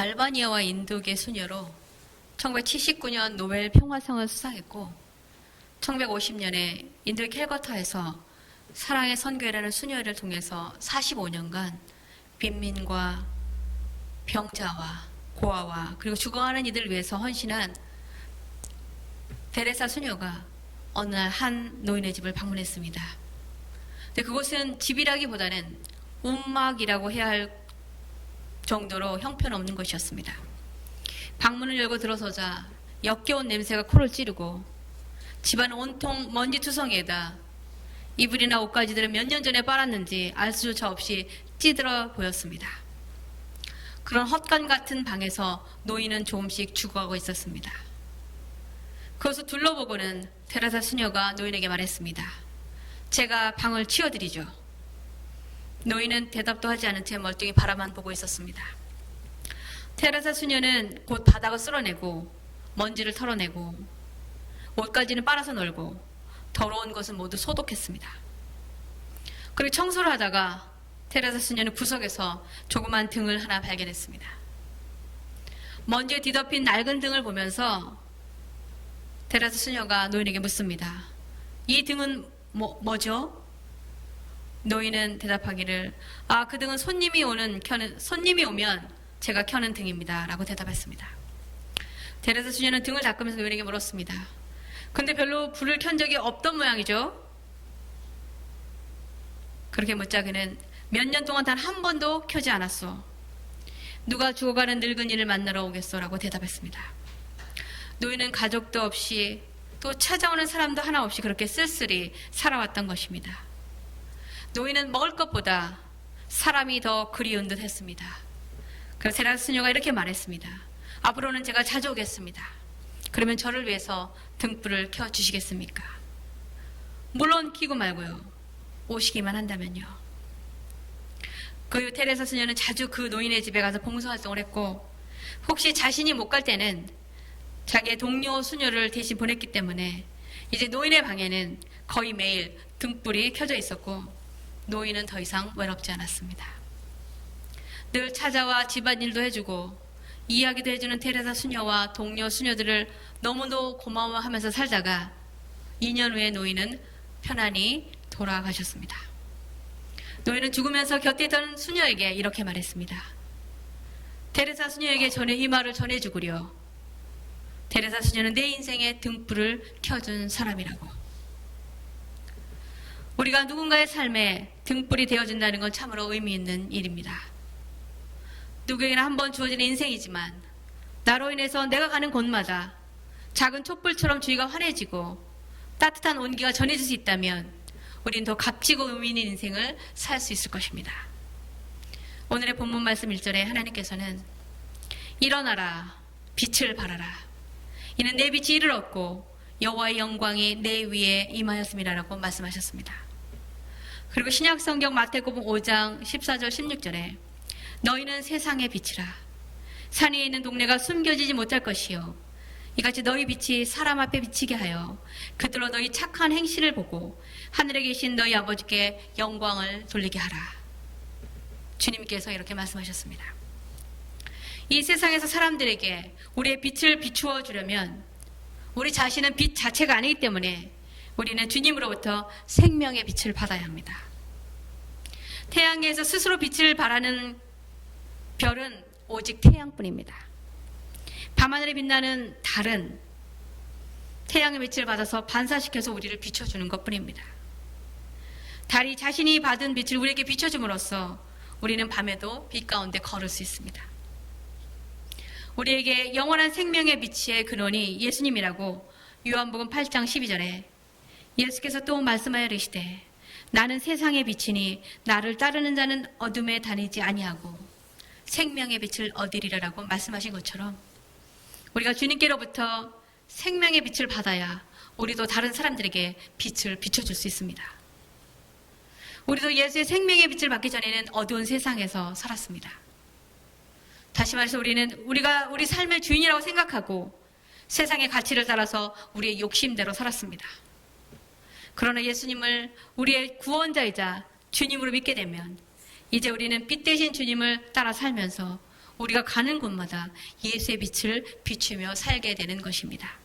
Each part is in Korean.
알바니아와 인도계 수녀로 1979년 노벨 평화상을 수상했고 1950년에 인도의 캘커타에서 사랑의 선교회라는 수녀회를 통해서 45년간 빈민과 병자와 고아와 그리고 죽어가는 이들을 위해서 헌신한 데레사 수녀가 어느 날 한 노인의 집을 방문했습니다. 근데 그곳은 집이라기보다는 움막이라고 해야 할 정도로 형편없는 것이었습니다. 방문을 열고 들어서자 역겨운 냄새가 코를 찌르고 집안은 온통 먼지투성이에다 이불이나 옷가지들은 몇 년 전에 빨았는지 알 수조차 없이 찌들어 보였습니다. 그런 헛간 같은 방에서 노인은 조금씩 죽어가고 있었습니다. 그것을 둘러보고는 테레사 수녀가 노인에게 말했습니다. 제가 방을 치워드리죠. 노인은 대답도 하지 않은 채 멀뚱히 바라만 보고 있었습니다. 테레사 수녀는 곧 바닥을 쓸어내고 먼지를 털어내고 옷가지는 빨아서 널고 더러운 것은 모두 소독했습니다. 그리고 청소를 하다가 테레사 수녀는 구석에서 조그만 등을 하나 발견했습니다. 먼지에 뒤덮인 낡은 등을 보면서 테레사 수녀가 노인에게 묻습니다. 이 등은 뭐죠? 노인은 대답하기를 그 등은 손님이 오면 제가 켜는 등입니다 라고 대답했습니다. 테레사 수녀는 등을 닦으면서 노인에게 물었습니다. 근데 별로 불을 켠 적이 없던 모양이죠? 그렇게 묻자 그는 몇 년 동안 단 한 번도 켜지 않았소. 누가 죽어가는 늙은이를 만나러 오겠소 라고 대답했습니다. 노인은 가족도 없이 또 찾아오는 사람도 하나 없이 그렇게 쓸쓸히 살아왔던 것입니다. 노인은 먹을 것보다 사람이 더 그리운 듯 했습니다. 그래서 테레사 수녀가 이렇게 말했습니다. 앞으로는 제가 자주 오겠습니다. 그러면 저를 위해서 등불을 켜주시겠습니까? 물론 켜고 말고요. 오시기만 한다면요. 그 이후 테레사 수녀는 자주 그 노인의 집에 가서 봉사활동을 했고 혹시 자신이 못 갈 때는 자기의 동료 수녀를 대신 보냈기 때문에 이제 노인의 방에는 거의 매일 등불이 켜져 있었고 노인은 더 이상 외롭지 않았습니다. 늘 찾아와 집안일도 해주고 이야기도 해주는 테레사 수녀와 동료 수녀들을 너무도 고마워하면서 살다가 2년 후에 노인은 편안히 돌아가셨습니다. 노인은 죽으면서 곁에 있던 수녀에게 이렇게 말했습니다. 테레사 수녀에게 전에 이 말을 전해주구려. 테레사 수녀는 내 인생에 등불을 켜준 사람이라고. 우리가 누군가의 삶에 등불이 되어준다는 건 참으로 의미 있는 일입니다. 누구에게나 한 번 주어지는 인생이지만 나로 인해서 내가 가는 곳마다 작은 촛불처럼 주위가 환해지고 따뜻한 온기가 전해질 수 있다면 우린 더 값지고 의미 있는 인생을 살 수 있을 것입니다. 오늘의 본문 말씀 1절에 하나님께서는 일어나라 빛을 발하라 이는 내 빛이 이를 얻고 여호와의 영광이 내 위에 임하였음이라고 말씀하셨습니다. 그리고 신약성경 마태복음 5장 14절 16절에 너희는 세상의 빛이라 산 위에 있는 동네가 숨겨지지 못할 것이요 이같이 너희 빛이 사람 앞에 비치게 하여 그들로 너희 착한 행실을 보고 하늘에 계신 너희 아버지께 영광을 돌리게 하라. 주님께서 이렇게 말씀하셨습니다. 이 세상에서 사람들에게 우리의 빛을 비추어 주려면 우리 자신은 빛 자체가 아니기 때문에 우리는 주님으로부터 생명의 빛을 받아야 합니다. 태양계에서 스스로 빛을 발하는 별은 오직 태양뿐입니다. 밤하늘에 빛나는 달은 태양의 빛을 받아서 반사시켜서 우리를 비춰주는 것뿐입니다. 달이 자신이 받은 빛을 우리에게 비춰줌으로써 우리는 밤에도 빛 가운데 걸을 수 있습니다. 우리에게 영원한 생명의 빛의 근원이 예수님이라고 요한복음 8장 12절에 예수께서 또 말씀하여 이르시되 나는 세상의 빛이니 나를 따르는 자는 어둠에 다니지 아니하고 생명의 빛을 얻으리라라고 말씀하신 것처럼 우리가 주님께로부터 생명의 빛을 받아야 우리도 다른 사람들에게 빛을 비춰줄 수 있습니다. 우리도 예수의 생명의 빛을 받기 전에는 어두운 세상에서 살았습니다. 다시 말해서 우리는 우리가 우리 삶의 주인이라고 생각하고 세상의 가치를 따라서 우리의 욕심대로 살았습니다. 그러나 예수님을 우리의 구원자이자 주님으로 믿게 되면 이제 우리는 빛 대신 주님을 따라 살면서 우리가 가는 곳마다 예수의 빛을 비추며 살게 되는 것입니다.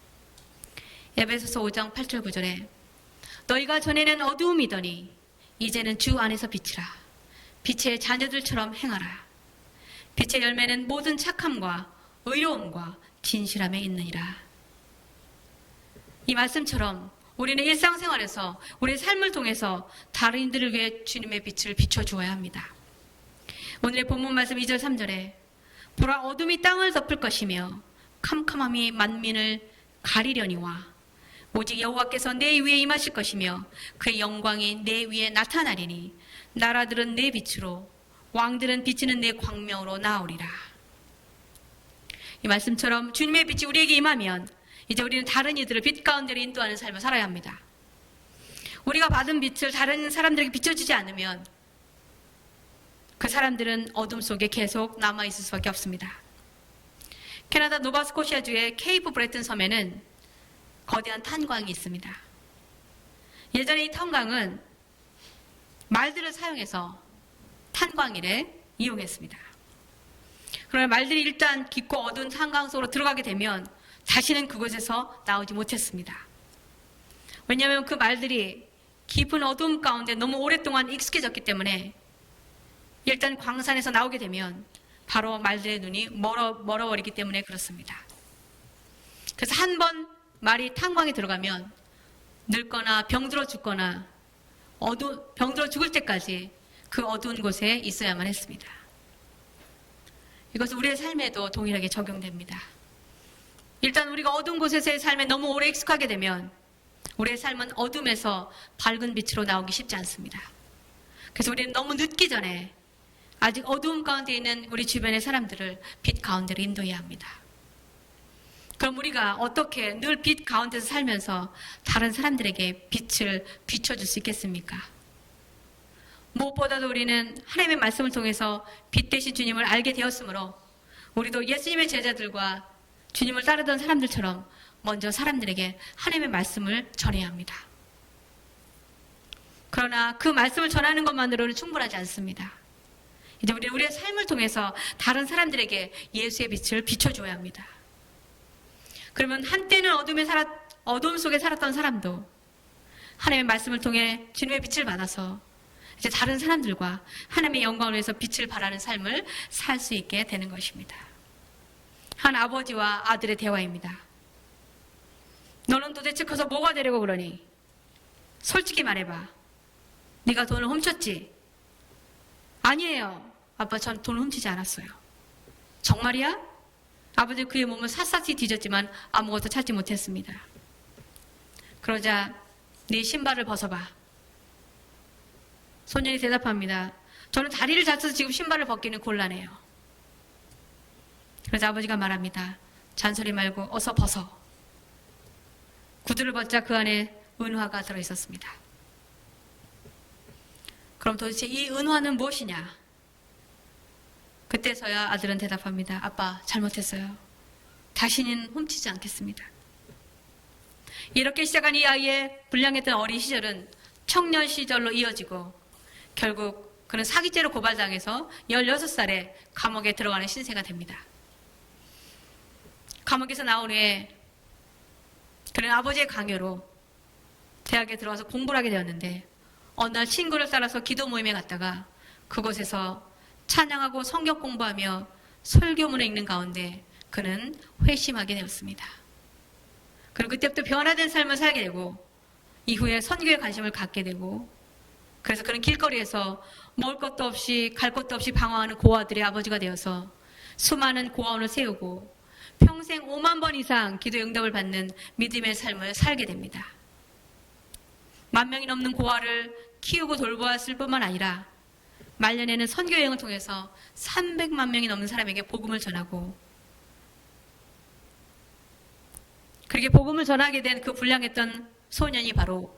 에베소서 5장 8절 9절에 너희가 전에는 어두움이더니 이제는 주 안에서 빛이라. 빛의 자녀들처럼 행하라. 빛의 열매는 모든 착함과 의로움과 진실함에 있느니라. 이 말씀처럼 우리는 일상생활에서 우리의 삶을 통해서 다른 이들을 위해 주님의 빛을 비춰주어야 합니다. 오늘의 본문 말씀 2절 3절에 보라 어둠이 땅을 덮을 것이며 캄캄함이 만민을 가리려니와 오직 여호와께서 내 위에 임하실 것이며 그의 영광이 내 위에 나타나리니 나라들은 내 빛으로 왕들은 비치는 내 광명으로 나오리라. 이 말씀처럼 주님의 빛이 우리에게 임하면 이제 우리는 다른 이들을 빛 가운데로 인도하는 삶을 살아야 합니다. 우리가 받은 빛을 다른 사람들에게 비춰주지 않으면 그 사람들은 어둠 속에 계속 남아있을 수밖에 없습니다. 캐나다 노바스코시아주의 케이프 브레튼 섬에는 거대한 탄광이 있습니다. 예전에 이 탄광은 말들을 사용해서 탄광일에 이용했습니다. 그러나 말들이 일단 깊고 어두운 탄광 속으로 들어가게 되면 다시는 그곳에서 나오지 못했습니다. 왜냐하면 그 말들이 깊은 어두움 가운데 너무 오랫동안 익숙해졌기 때문에 일단 광산에서 나오게 되면 바로 말들의 눈이 멀어버리기 때문에 그렇습니다. 그래서 한 번 말이 탄광에 들어가면 늙거나 병들어 죽거나 병들어 죽을 때까지 그 어두운 곳에 있어야만 했습니다. 이것은 우리의 삶에도 동일하게 적용됩니다. 일단 우리가 어두운 곳에서의 삶에 너무 오래 익숙하게 되면 우리의 삶은 어둠에서 밝은 빛으로 나오기 쉽지 않습니다. 그래서 우리는 너무 늦기 전에 아직 어두움 가운데 있는 우리 주변의 사람들을 빛 가운데로 인도해야 합니다. 그럼 우리가 어떻게 늘 빛 가운데서 살면서 다른 사람들에게 빛을 비춰줄 수 있겠습니까? 무엇보다도 우리는 하나님의 말씀을 통해서 빛 대신 주님을 알게 되었으므로 우리도 예수님의 제자들과 주님을 따르던 사람들처럼 먼저 사람들에게 하나님의 말씀을 전해야 합니다. 그러나 그 말씀을 전하는 것만으로는 충분하지 않습니다. 이제 우리의 삶을 통해서 다른 사람들에게 예수의 빛을 비춰줘야 합니다. 그러면 한때는 어둠 속에 살았던 사람도 하나님의 말씀을 통해 주님의 빛을 받아서 이제 다른 사람들과 하나님의 영광을 위해서 빛을 발하는 삶을 살 수 있게 되는 것입니다. 한 아버지와 아들의 대화입니다. 너는 도대체 커서 뭐가 되려고 그러니? 솔직히 말해봐. 네가 돈을 훔쳤지? 아니에요. 아빠, 전 돈을 훔치지 않았어요. 정말이야? 아버지 그의 몸을 샅샅이 뒤졌지만 아무것도 찾지 못했습니다. 그러자 네 신발을 벗어봐. 소년이 대답합니다. 저는 다리를 다쳐서 지금 신발을 벗기는 곤란해요. 그래서 아버지가 말합니다. 잔소리 말고 어서 벗어. 구두를 벗자 그 안에 은화가 들어있었습니다. 그럼 도대체 이 은화는 무엇이냐? 그때서야 아들은 대답합니다. 아빠, 잘못했어요. 다시는 훔치지 않겠습니다. 이렇게 시작한 이 아이의 불량했던 어린 시절은 청년 시절로 이어지고 결국 그는 사기죄로 고발당해서 16살에 감옥에 들어가는 신세가 됩니다. 감옥에서 나온 후에 그는 아버지의 강요로 대학에 들어가서 공부를 하게 되었는데 어느 날 친구를 따라서 기도 모임에 갔다가 그곳에서 찬양하고 성경 공부하며 설교문을 읽는 가운데 그는 회심하게 되었습니다. 그리고 그때부터 변화된 삶을 살게 되고 이후에 선교에 관심을 갖게 되고 그래서 그는 길거리에서 먹을 것도 없이 갈 곳도 없이 방황하는 고아들의 아버지가 되어서 수많은 고아원을 세우고 평생 5만 번 이상 기도 응답을 받는 믿음의 삶을 살게 됩니다. 10,000명이 넘는 고아를 키우고 돌보았을 뿐만 아니라 말년에는 선교 여행을 통해서 300만 명이 넘는 사람에게 복음을 전하고 그렇게 복음을 전하게 된 그 불량했던 소년이 바로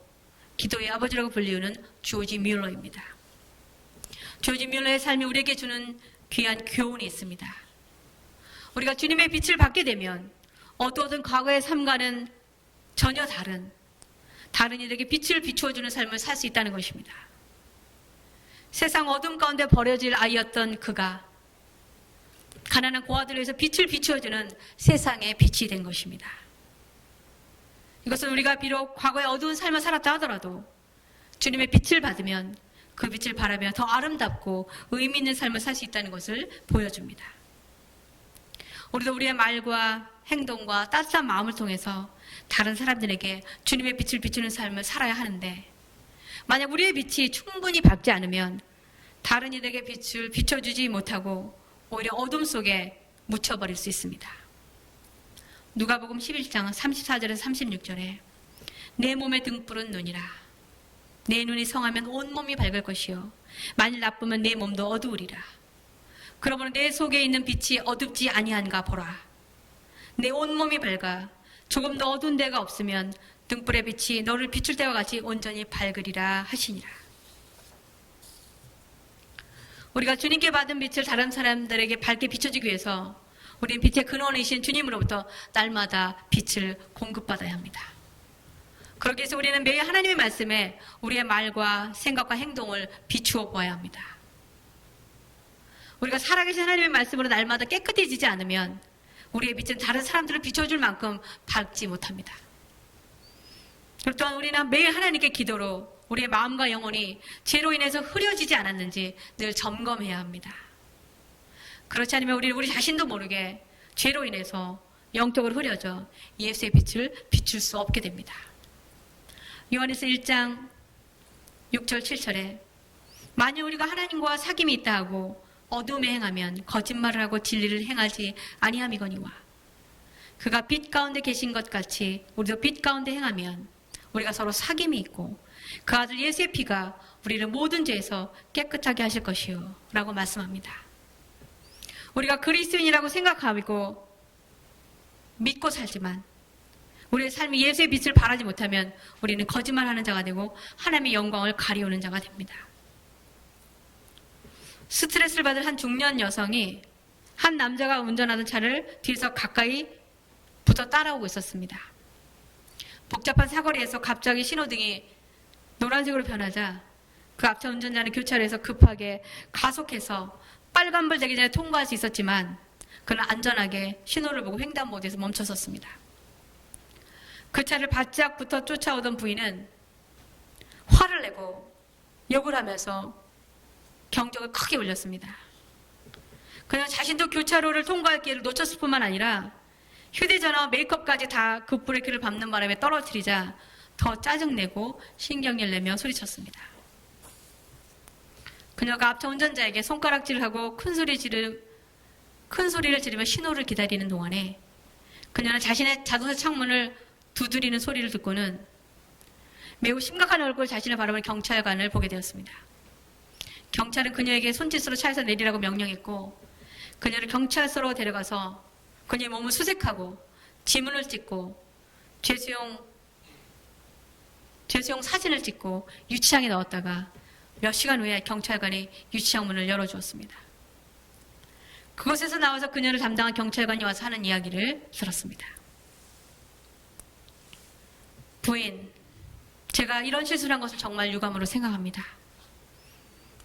기도의 아버지라고 불리우는 조지 뮬러입니다. 조지 뮬러의 삶이 우리에게 주는 귀한 교훈이 있습니다. 우리가 주님의 빛을 받게 되면 어두웠던 과거의 삶과는 전혀 다른 이들에게 빛을 비추어주는 삶을 살 수 있다는 것입니다. 세상 어둠 가운데 버려질 아이였던 그가 가난한 고아들을 위해서 빛을 비추어주는 세상의 빛이 된 것입니다. 이것은 우리가 비록 과거에 어두운 삶을 살았다 하더라도 주님의 빛을 받으면 그 빛을 바라며 더 아름답고 의미 있는 삶을 살 수 있다는 것을 보여줍니다. 우리도 우리의 말과 행동과 따뜻한 마음을 통해서 다른 사람들에게 주님의 빛을 비추는 삶을 살아야 하는데, 만약 우리의 빛이 충분히 밝지 않으면 다른 이들에게 빛을 비춰주지 못하고 오히려 어둠 속에 묻혀버릴 수 있습니다. 누가복음 11장 34절에서 36절에 내 몸의 등불은 눈이라. 내 눈이 성하면 온몸이 밝을 것이요 만일 나쁘면 내 몸도 어두우리라. 그러므로 내 속에 있는 빛이 어둡지 아니한가 보라. 내 온몸이 밝아 조금 더 어두운 데가 없으면 등불의 빛이 너를 비출 때와 같이 온전히 밝으리라 하시니라. 우리가 주님께 받은 빛을 다른 사람들에게 밝게 비춰주기 위해서 우리는 빛의 근원이신 주님으로부터 날마다 빛을 공급받아야 합니다. 그렇게 해서 우리는 매일 하나님의 말씀에 우리의 말과 생각과 행동을 비추어 보아야 합니다. 우리가 살아계신 하나님의 말씀으로 날마다 깨끗해지지 않으면 우리의 빛은 다른 사람들을 비춰줄 만큼 밝지 못합니다. 그리고 또한 우리는 매일 하나님께 기도로 우리의 마음과 영혼이 죄로 인해서 흐려지지 않았는지 늘 점검해야 합니다. 그렇지 않으면 우리는 우리 자신도 모르게 죄로 인해서 영적으로 흐려져 예수의 빛을 비출 수 없게 됩니다. 요한에서 1장 6절 7절에 만일 우리가 하나님과 사귐이 있다 하고 어둠에 행하면 거짓말을 하고 진리를 행하지 아니함이거니와 그가 빛 가운데 계신 것 같이 우리도 빛 가운데 행하면 우리가 서로 사귐이 있고 그 아들 예수의 피가 우리를 모든 죄에서 깨끗하게 하실 것이요 라고 말씀합니다. 우리가 그리스도인이라고 생각하고 믿고 살지만 우리의 삶이 예수의 빛을 발하지 못하면 우리는 거짓말하는 자가 되고 하나님의 영광을 가리우는 자가 됩니다. 스트레스를 받은 한 중년 여성이 한 남자가 운전하던 차를 뒤에서 가까이 붙어 따라오고 있었습니다. 복잡한 사거리에서 갑자기 신호등이 노란색으로 변하자 그 앞차 운전자는 교차로에서 급하게 가속해서 빨간불 되기 전에 통과할 수 있었지만 그는 안전하게 신호를 보고 횡단보도에서 멈춰섰습니다. 그 차를 바짝 붙어 쫓아오던 부인은 화를 내고 욕을 하면서 경적을 크게 울렸습니다. 그냥 자신도 교차로를 통과할 기회를 놓쳤을 뿐만 아니라 휴대전화와 메이크업까지 다 급브레이크를 밟는 바람에 떨어뜨리자 더 짜증내고 신경질 내며 소리쳤습니다. 그녀가 앞차 운전자에게 손가락질을 하고 큰 소리를 지르며 신호를 기다리는 동안에 그녀는 자신의 자동차 창문을 두드리는 소리를 듣고는 매우 심각한 얼굴 자신을 바라보는 경찰관을 보게 되었습니다. 경찰은 그녀에게 손짓으로 차에서 내리라고 명령했고 그녀를 경찰서로 데려가서 그녀의 몸을 수색하고 지문을 찍고 죄수용 사진을 찍고 유치장에 넣었다가 몇 시간 후에 경찰관이 유치장 문을 열어주었습니다. 그곳에서 나와서 그녀를 담당한 경찰관이 와서 하는 이야기를 들었습니다. 부인, 제가 이런 실수를 한 것을 정말 유감으로 생각합니다.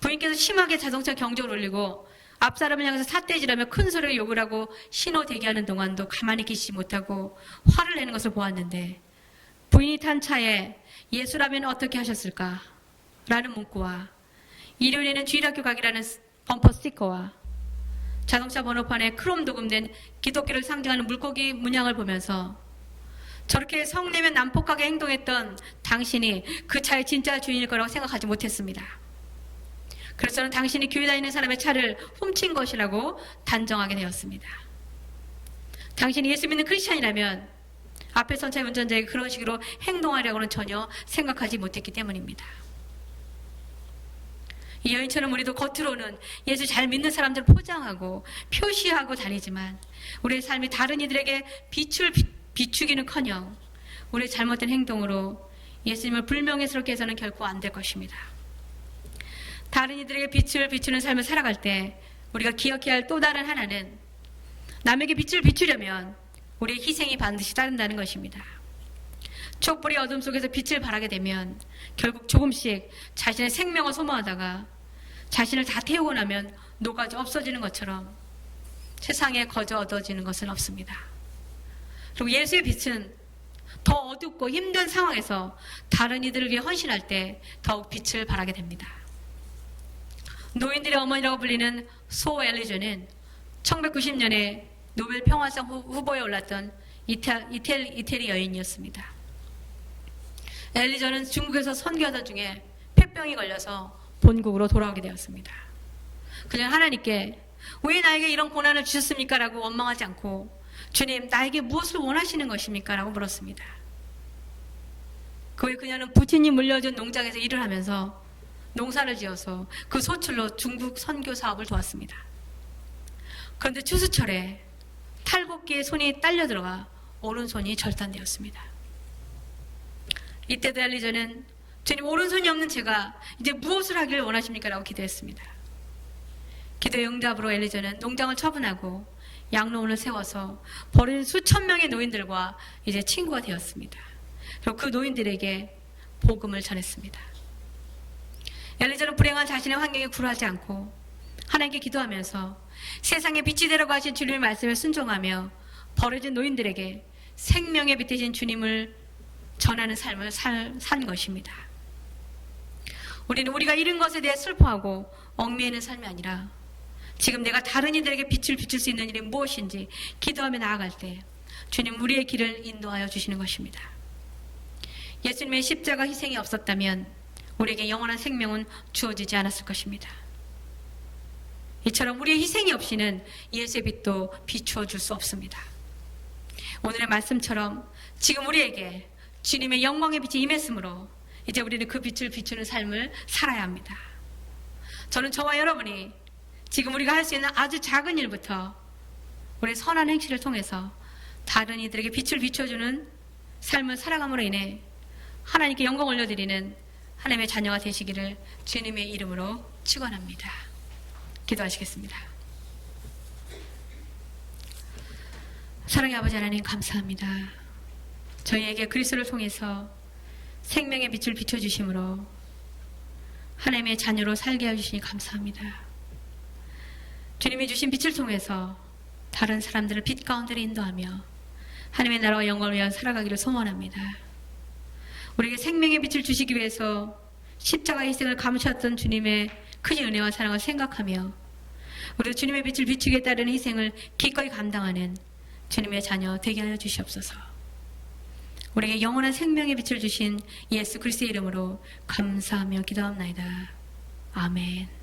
부인께서 심하게 자동차 경적을 울리고 앞 사람을 향해서 삿대질하며 큰 소리로 욕을 하고 신호 대기하는 동안도 가만히 계시지 못하고 화를 내는 것을 보았는데 부인이 탄 차에 예수라면 어떻게 하셨을까? 라는 문구와 일요일에는 주일학교 가기라는 범퍼 스티커와 자동차 번호판에 크롬 도금된 기독교를 상징하는 물고기 문양을 보면서 저렇게 성내면 난폭하게 행동했던 당신이 그 차의 진짜 주인일 거라고 생각하지 못했습니다. 그래서 저는 당신이 교회 다니는 사람의 차를 훔친 것이라고 단정하게 되었습니다. 당신이 예수 믿는 크리스찬이라면 앞에 선 차의 운전자에게 그런 식으로 행동하려고는 전혀 생각하지 못했기 때문입니다. 이 여인처럼 우리도 겉으로는 예수 잘 믿는 사람들 포장하고 표시하고 다니지만 우리의 삶이 다른 이들에게 비추기는커녕 우리의 잘못된 행동으로 예수님을 불명예스럽게 해서는 결코 안 될 것입니다. 다른 이들에게 빛을 비추는 삶을 살아갈 때 우리가 기억해야 할 또 다른 하나는 남에게 빛을 비추려면 우리의 희생이 반드시 따른다는 것입니다. 촛불이 어둠 속에서 빛을 발하게 되면 결국 조금씩 자신의 생명을 소모하다가 자신을 다 태우고 나면 녹아져 없어지는 것처럼 세상에 거저 얻어지는 것은 없습니다. 그리고 예수의 빛은 더 어둡고 힘든 상황에서 다른 이들을 위해 헌신할 때 더욱 빛을 발하게 됩니다. 노인들의 어머니라고 불리는 소 엘리저는 1990년에 노벨 평화상 후보에 올랐던 이태리 여인이었습니다. 엘리저는 중국에서 선교하던 중에 폐병이 걸려서 본국으로 돌아오게 되었습니다. 그녀는 하나님께 왜 나에게 이런 고난을 주셨습니까? 라고 원망하지 않고 주님, 나에게 무엇을 원하시는 것입니까? 라고 물었습니다. 그 후에 그녀는 부친이 물려준 농장에서 일을 하면서 농사를 지어서 그 소출로 중국 선교 사업을 도왔습니다. 그런데 추수철에 탈곡기에 손이 딸려 들어가 오른손이 절단되었습니다. 이때도 엘리저는 주님, 오른손이 없는 제가 이제 무엇을 하기를 원하십니까? 라고 기도했습니다. 기도의 응답으로 엘리저는 농장을 처분하고 양로원을 세워서 버린 수천 명의 노인들과 이제 친구가 되었습니다. 그리고 그 노인들에게 복음을 전했습니다. 엘리저는 불행한 자신의 환경에 굴하지 않고 하나님께 기도하면서 세상에 빛이 되라고 하신 주님의 말씀에 순종하며 버려진 노인들에게 생명의 빛 되신 주님을 전하는 삶을 산 것입니다. 우리는 우리가 잃은 것에 대해 슬퍼하고 얽매이는 삶이 아니라 지금 내가 다른 이들에게 빛을 비출 수 있는 일이 무엇인지 기도하며 나아갈 때 주님 우리의 길을 인도하여 주시는 것입니다. 예수님의 십자가 희생이 없었다면 우리에게 영원한 생명은 주어지지 않았을 것입니다. 이처럼 우리의 희생이 없이는 예수의 빛도 비추어 줄 수 없습니다. 오늘의 말씀처럼 지금 우리에게 주님의 영광의 빛이 임했으므로 이제 우리는 그 빛을 비추는 삶을 살아야 합니다. 저는 저와 여러분이 지금 우리가 할 수 있는 아주 작은 일부터 우리의 선한 행실을 통해서 다른 이들에게 빛을 비춰주는 삶을 살아감으로 인해 하나님께 영광 올려드리는 하나님의 자녀가 되시기를 주님의 이름으로 축원합니다. 기도하시겠습니다. 사랑의 아버지 하나님 감사합니다. 저희에게 그리스도를 통해서 생명의 빛을 비춰주심으로 하나님의 자녀로 살게 해주시니 감사합니다. 주님이 주신 빛을 통해서 다른 사람들을 빛 가운데로 인도하며 하나님의 나라와 영광을 위하여 살아가기를 소원합니다. 우리에게 생명의 빛을 주시기 위해서 십자가 희생을 감추었던 주님의 크신 은혜와 사랑을 생각하며 우리도 주님의 빛을 비추기에 따르는 희생을 기꺼이 감당하는 주님의 자녀 되게 하여 주시옵소서. 우리에게 영원한 생명의 빛을 주신 예수 그리스도의 이름으로 감사하며 기도합나이다. 아멘.